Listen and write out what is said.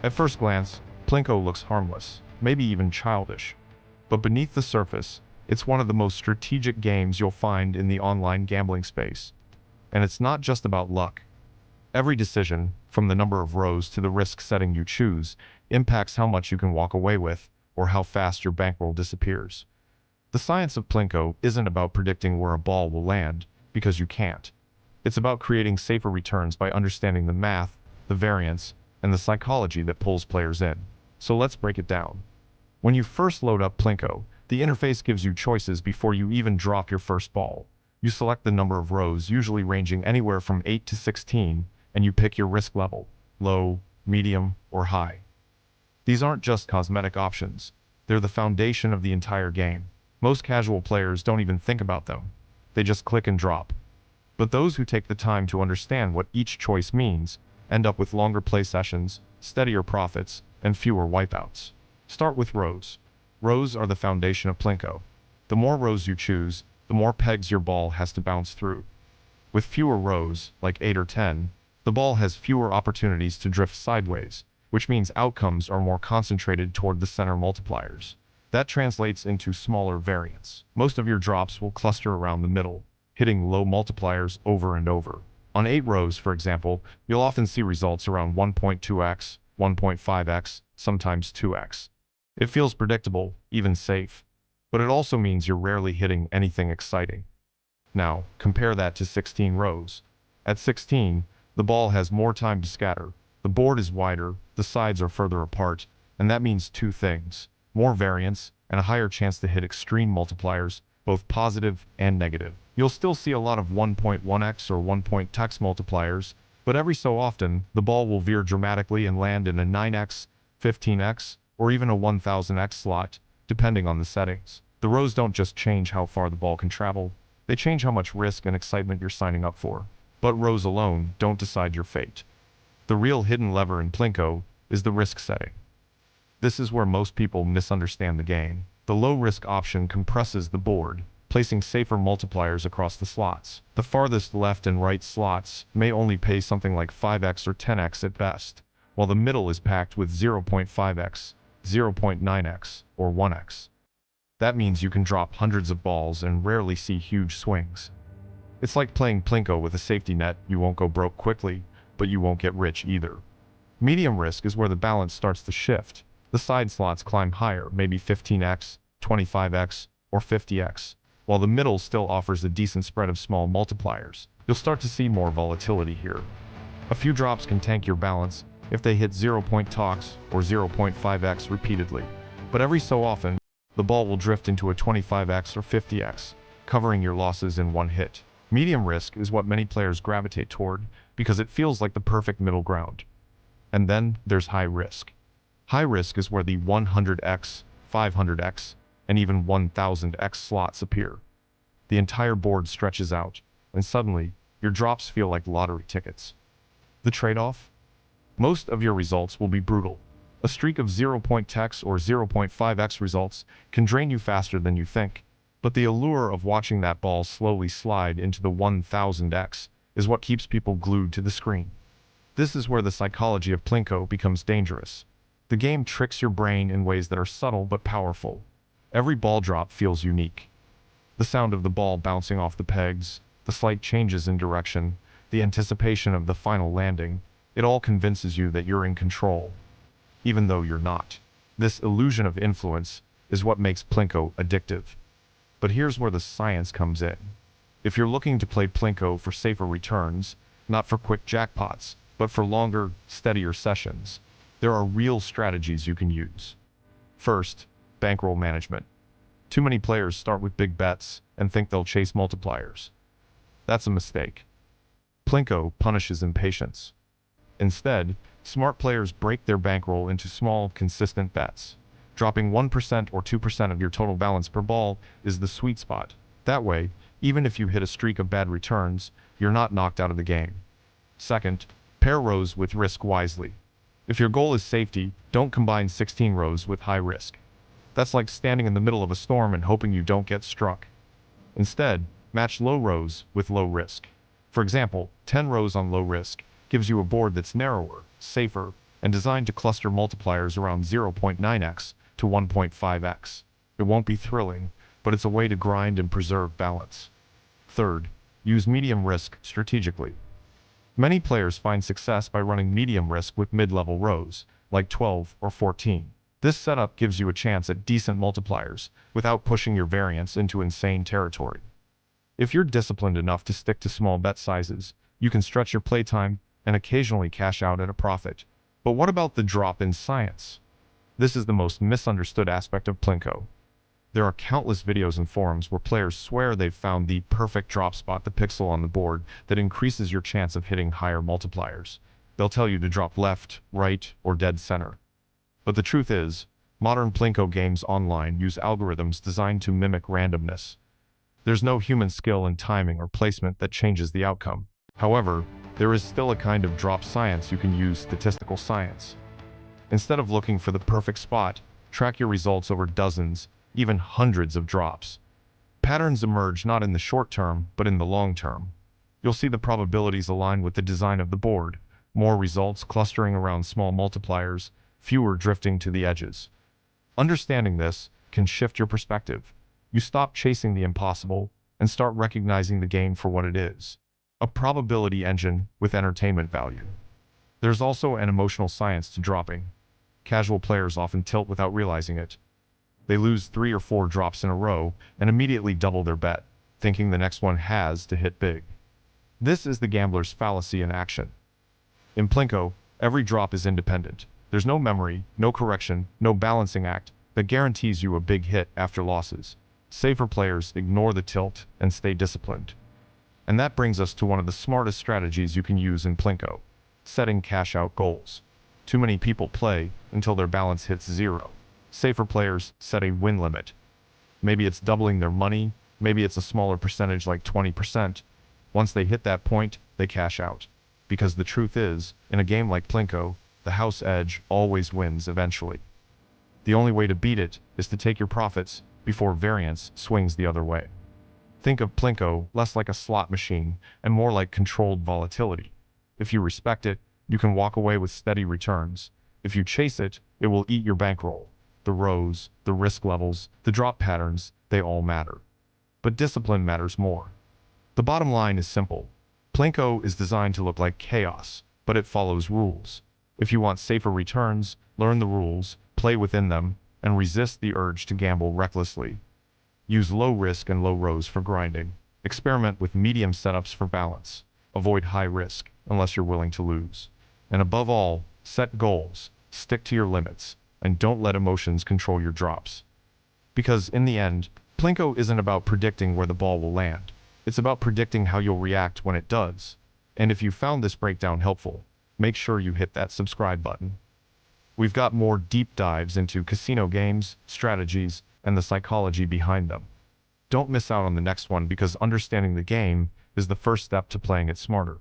At first glance, Plinko looks harmless, maybe even childish. But beneath the surface, it's one of the most strategic games you'll find in the online gambling space. And it's not just about luck. Every decision, from the number of rows to the risk setting you choose, impacts how much you can walk away with, or how fast your bankroll disappears. The science of Plinko isn't about predicting where a ball will land, because you can't. It's about creating safer returns by understanding the math, the variance, and the psychology that pulls players in. So let's break it down. When you first load up Plinko, the interface gives you choices before you even drop your first ball. You select the number of rows, usually ranging anywhere from 8 to 16, and you pick your risk level, low, medium, or high. These aren't just cosmetic options. They're the foundation of the entire game. Most casual players don't even think about them. They just click and drop. But those who take the time to understand what each choice means end up with longer play sessions, steadier profits, and fewer wipeouts. Start with rows. Rows are the foundation of Plinko. The more rows you choose, the more pegs your ball has to bounce through. With fewer rows, like 8 or 10, the ball has fewer opportunities to drift sideways, which means outcomes are more concentrated toward the center multipliers. That translates into smaller variance. Most of your drops will cluster around the middle, hitting low multipliers over and over. On 8 rows, for example, you'll often see results around 1.2x, 1.5x, sometimes 2x. It feels predictable, even safe, but it also means you're rarely hitting anything exciting. Now, compare that to 16 rows. At 16, the ball has more time to scatter, the board is wider, the sides are further apart, and that means two things: more variance and a higher chance to hit extreme multipliers, both positive and negative. You'll still see a lot of 1.1x or 1.2x multipliers, but every so often, the ball will veer dramatically and land in a 9x, 15x, or even a 1000x slot, depending on the settings. The rows don't just change how far the ball can travel, they change how much risk and excitement you're signing up for. But rows alone don't decide your fate. The real hidden lever in Plinko is the risk setting. This is where most people misunderstand the game. The low-risk option compresses the board, placing safer multipliers across the slots. The farthest left and right slots may only pay something like 5x or 10x at best, while the middle is packed with 0.5x, 0.9x, or 1x. That means you can drop hundreds of balls and rarely see huge swings. It's like playing Plinko with a safety net. You won't go broke quickly, but you won't get rich either. Medium risk is where the balance starts to shift. The side slots climb higher, maybe 15x, 25x, or 50x, while the middle still offers a decent spread of small multipliers. You'll start to see more volatility here. A few drops can tank your balance if they hit 0.2x or 0.5x repeatedly, but every so often, the ball will drift into a 25x or 50x, covering your losses in one hit. Medium risk is what many players gravitate toward because it feels like the perfect middle ground. And then there's high risk. High risk is where the 100x, 500x, and even 1000x slots appear. The entire board stretches out, and suddenly, your drops feel like lottery tickets. The trade-off? Most of your results will be brutal. A streak of 0.x or 0.5x results can drain you faster than you think, but the allure of watching that ball slowly slide into the 1000x is what keeps people glued to the screen. This is where the psychology of Plinko becomes dangerous. The game tricks your brain in ways that are subtle but powerful. Every ball drop feels unique. The sound of the ball bouncing off the pegs, the slight changes in direction, the anticipation of the final landing, it all convinces you that you're in control, even though you're not. This illusion of influence is what makes Plinko addictive. But here's where the science comes in. If you're looking to play Plinko for safer returns, not for quick jackpots, but for longer, steadier sessions, there are real strategies you can use. First, bankroll management. Too many players start with big bets and think they'll chase multipliers. That's a mistake. Plinko punishes impatience. Instead, smart players break their bankroll into small, consistent bets. Dropping 1% or 2% of your total balance per ball is the sweet spot. That way, even if you hit a streak of bad returns, you're not knocked out of the game. Second, pair rows with risk wisely. If your goal is safety, don't combine 16 rows with high risk. That's like standing in the middle of a storm and hoping you don't get struck. Instead, match low rows with low risk. For example, 10 rows on low risk gives you a board that's narrower, safer, and designed to cluster multipliers around 0.9x to 1.5x. It won't be thrilling, but it's a way to grind and preserve balance. Third, use medium risk strategically. Many players find success by running medium risk with mid-level rows, like 12 or 14. This setup gives you a chance at decent multipliers without pushing your variance into insane territory. If you're disciplined enough to stick to small bet sizes, you can stretch your playtime and occasionally cash out at a profit. But what about the drop in science? This is the most misunderstood aspect of Plinko. There are countless videos and forums where players swear they've found the perfect drop spot, the pixel on the board that increases your chance of hitting higher multipliers. They'll tell you to drop left, right, or dead center. But the truth is, modern Plinko games online use algorithms designed to mimic randomness. There's no human skill in timing or placement that changes the outcome. However, there is still a kind of drop science you can use: statistical science. Instead of looking for the perfect spot, track your results over dozens, even hundreds of drops. Patterns emerge not in the short term, but in the long term. You'll see the probabilities align with the design of the board: more results clustering around small multipliers, fewer drifting to the edges. Understanding this can shift your perspective. You stop chasing the impossible and start recognizing the game for what it is: a probability engine with entertainment value. There's also an emotional science to dropping. Casual players often tilt without realizing it. They lose 3 or 4 drops in a row and immediately double their bet, thinking the next one has to hit big. This is the gambler's fallacy in action. In Plinko, every drop is independent. There's no memory, no correction, no balancing act that guarantees you a big hit after losses. Safer players ignore the tilt and stay disciplined. And that brings us to one of the smartest strategies you can use in Plinko: setting cash-out goals. Too many people play until their balance hits 0. Safer players set a win limit. Maybe it's doubling their money, maybe it's a smaller percentage like 20%. Once they hit that point, they cash out. Because the truth is, in a game like Plinko, the house edge always wins eventually. The only way to beat it is to take your profits before variance swings the other way. Think of Plinko less like a slot machine and more like controlled volatility. If you respect it, you can walk away with steady returns. If you chase it, it will eat your bankroll. The rows, the risk levels, the drop patterns, they all matter. But discipline matters more. The bottom line is simple. Plinko is designed to look like chaos, but it follows rules. If you want safer returns, learn the rules, play within them, and resist the urge to gamble recklessly. Use low risk and low rows for grinding. Experiment with medium setups for balance. Avoid high risk, unless you're willing to lose. And above all, set goals, stick to your limits, and don't let emotions control your drops. Because in the end, Plinko isn't about predicting where the ball will land. It's about predicting how you'll react when it does. And if you found this breakdown helpful, make sure you hit that subscribe button. We've got more deep dives into casino games, strategies, and the psychology behind them. Don't miss out on the next one, because understanding the game is the first step to playing it smarter.